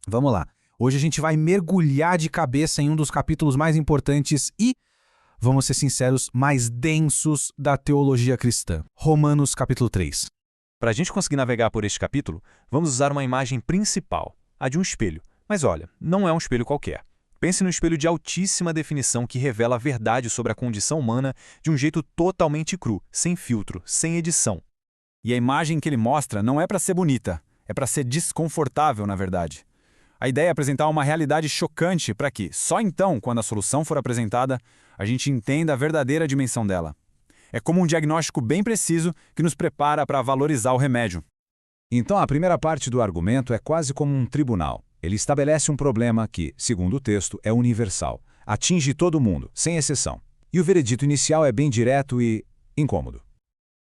Vamos lá. Hoje a gente vai mergulhar de cabeça em um dos capítulos mais importantes e, vamos ser sinceros, mais densos da teologia cristã. Romanos capítulo 3. Para a gente conseguir navegar por este capítulo, vamos usar uma imagem principal, a de um espelho. Mas olha, não é um espelho qualquer. Pense no espelho de altíssima definição que revela a verdade sobre a condição humana de um jeito totalmente cru, sem filtro, sem edição. E a imagem que ele mostra não é para ser bonita, é para ser desconfortável, na verdade. A ideia é apresentar uma realidade chocante para que, só então, quando a solução for apresentada, a gente entenda a verdadeira dimensão dela. É como um diagnóstico bem preciso que nos prepara para valorizar o remédio. Então, a primeira parte do argumento é quase como um tribunal. Ele estabelece um problema que, segundo o texto, é universal, atinge todo mundo, sem exceção. E o veredito inicial é bem direto e incômodo.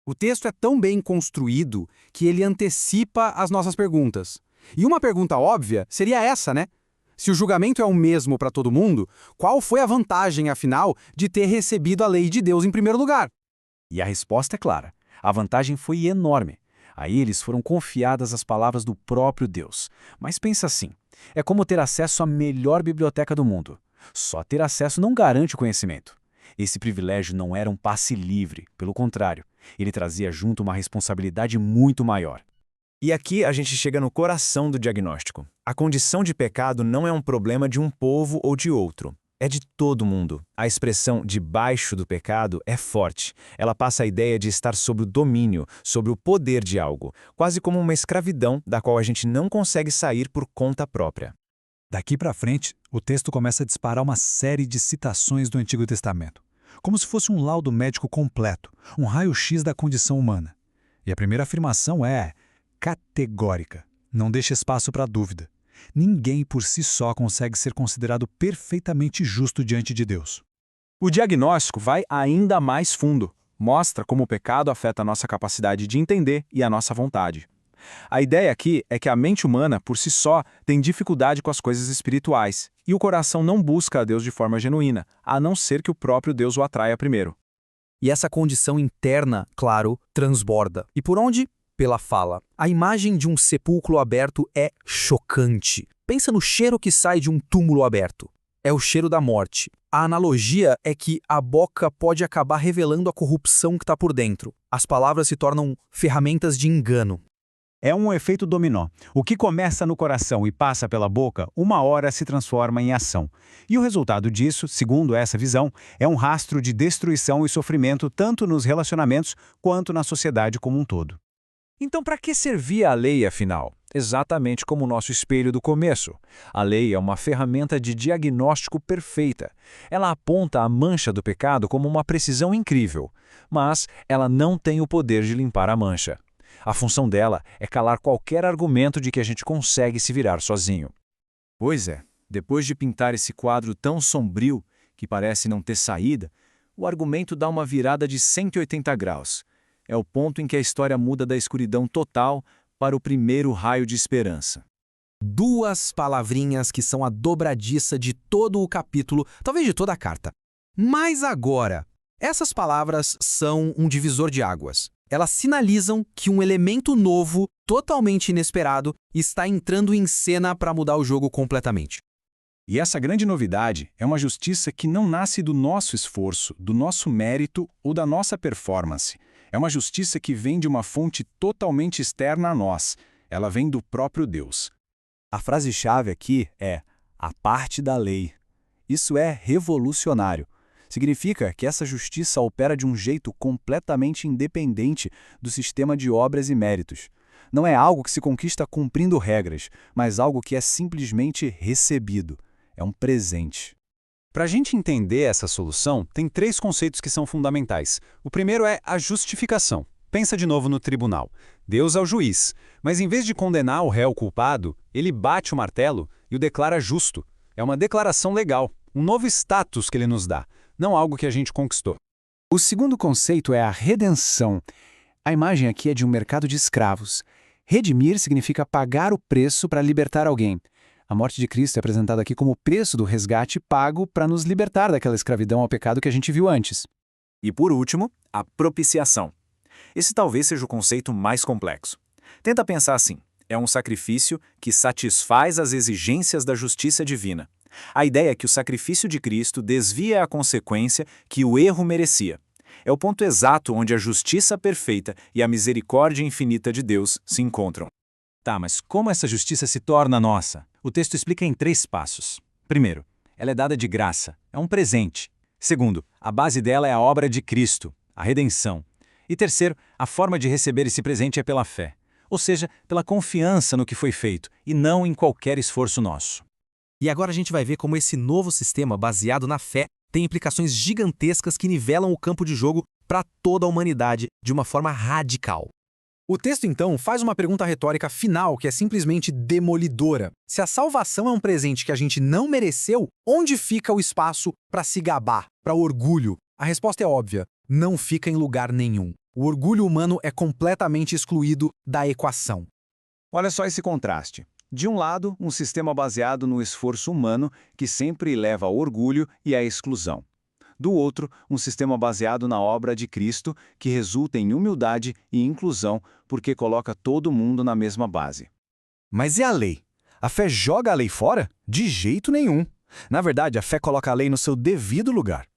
O texto é tão bem construído que ele antecipa as nossas perguntas. E uma pergunta óbvia seria essa, né? Se o julgamento é o mesmo para todo mundo, qual foi a vantagem, afinal, de ter recebido a lei de Deus em primeiro lugar? E a resposta é clara. A vantagem foi enorme. A eles foram confiadas as palavras do próprio Deus. Mas pensa assim, é como ter acesso à melhor biblioteca do mundo. Só ter acesso não garante o conhecimento. Esse privilégio não era um passe livre, pelo contrário, ele trazia junto uma responsabilidade muito maior. E aqui a gente chega no coração do diagnóstico. A condição de pecado não é um problema de um povo ou de outro. É de todo mundo. A expressão debaixo do pecado é forte. Ela passa a ideia de estar sob o domínio, sobre o poder de algo, quase como uma escravidão da qual a gente não consegue sair por conta própria. Daqui para frente, o texto começa a disparar uma série de citações do Antigo Testamento, como se fosse um laudo médico completo, um raio-x da condição humana. E a primeira afirmação é categórica, não deixa espaço para dúvida. Ninguém por si só consegue ser considerado perfeitamente justo diante de Deus. O diagnóstico vai ainda mais fundo. Mostra como o pecado afeta a nossa capacidade de entender e a nossa vontade. A ideia aqui é que a mente humana, por si só, tem dificuldade com as coisas espirituais, e o coração não busca a Deus de forma genuína, a não ser que o próprio Deus o atraia primeiro. E essa condição interna, claro, transborda. E por onde? Pela fala. A imagem de um sepulcro aberto é chocante. Pensa no cheiro que sai de um túmulo aberto. É o cheiro da morte. A analogia é que a boca pode acabar revelando a corrupção que está por dentro. As palavras se tornam ferramentas de engano. É um efeito dominó. O que começa no coração e passa pela boca, uma hora se transforma em ação. E o resultado disso, segundo essa visão, é um rastro de destruição e sofrimento tanto nos relacionamentos quanto na sociedade como um todo. Então, para que servia a lei, afinal? Exatamente como o nosso espelho do começo. A lei é uma ferramenta de diagnóstico perfeita. Ela aponta a mancha do pecado como uma precisão incrível, mas ela não tem o poder de limpar a mancha. A função dela é calar qualquer argumento de que a gente consegue se virar sozinho. Pois é, depois de pintar esse quadro tão sombrio, que parece não ter saída, o argumento dá uma virada de 180 graus. É o ponto em que a história muda da escuridão total para o primeiro raio de esperança. Duas palavrinhas que são a dobradiça de todo o capítulo, talvez de toda a carta. Mas agora, essas palavras são um divisor de águas. Elas sinalizam que um elemento novo, totalmente inesperado, está entrando em cena para mudar o jogo completamente. E essa grande novidade é uma justiça que não nasce do nosso esforço, do nosso mérito ou da nossa performance. É uma justiça que vem de uma fonte totalmente externa a nós. Ela vem do próprio Deus. A frase-chave aqui é a parte da lei. Isso é revolucionário. Significa que essa justiça opera de um jeito completamente independente do sistema de obras e méritos. Não é algo que se conquista cumprindo regras, mas algo que é simplesmente recebido. É um presente. Para a gente entender essa solução, tem 3 conceitos que são fundamentais. O primeiro é a justificação. Pensa de novo no tribunal. Deus é o juiz, mas em vez de condenar o réu culpado, ele bate o martelo e o declara justo. É uma declaração legal, um novo status que ele nos dá, não algo que a gente conquistou. O segundo conceito é a redenção. A imagem aqui é de um mercado de escravos. Redimir significa pagar o preço para libertar alguém. A morte de Cristo é apresentada aqui como o preço do resgate pago para nos libertar daquela escravidão ao pecado que a gente viu antes. E por último, a propiciação. Esse talvez seja o conceito mais complexo. Tenta pensar assim. É um sacrifício que satisfaz as exigências da justiça divina. A ideia é que o sacrifício de Cristo desvia a consequência que o erro merecia. É o ponto exato onde a justiça perfeita e a misericórdia infinita de Deus se encontram. Tá, mas como essa justiça se torna nossa? O texto explica em 3 passos. Primeiro, ela é dada de graça, é um presente. Segundo, a base dela é a obra de Cristo, a redenção. E terceiro, a forma de receber esse presente é pela fé, ou seja, pela confiança no que foi feito, e não em qualquer esforço nosso. E agora a gente vai ver como esse novo sistema baseado na fé tem implicações gigantescas que nivelam o campo de jogo para toda a humanidade de uma forma radical. O texto, então, faz uma pergunta retórica final que é simplesmente demolidora. Se a salvação é um presente que a gente não mereceu, onde fica o espaço para se gabar, para orgulho? A resposta é óbvia: não fica em lugar nenhum. O orgulho humano é completamente excluído da equação. Olha só esse contraste. De um lado, um sistema baseado no esforço humano que sempre leva ao orgulho e à exclusão. Do outro, um sistema baseado na obra de Cristo que resulta em humildade e inclusão porque coloca todo mundo na mesma base. Mas e a lei? A fé joga a lei fora? De jeito nenhum. Na verdade, a fé coloca a lei no seu devido lugar.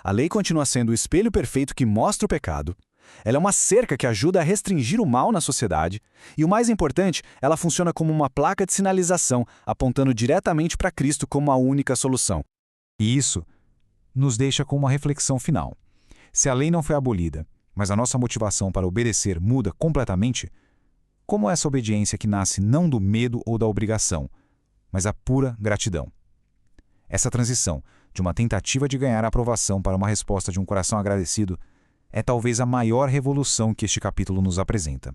A lei continua sendo o espelho perfeito que mostra o pecado. Ela é uma cerca que ajuda a restringir o mal na sociedade. E o mais importante, ela funciona como uma placa de sinalização, apontando diretamente para Cristo como a única solução. E isso nos deixa com uma reflexão final. Se a lei não foi abolida, mas a nossa motivação para obedecer muda completamente, como essa obediência que nasce não do medo ou da obrigação, mas a pura gratidão? Essa transição de uma tentativa de ganhar aprovação para uma resposta de um coração agradecido é talvez a maior revolução que este capítulo nos apresenta.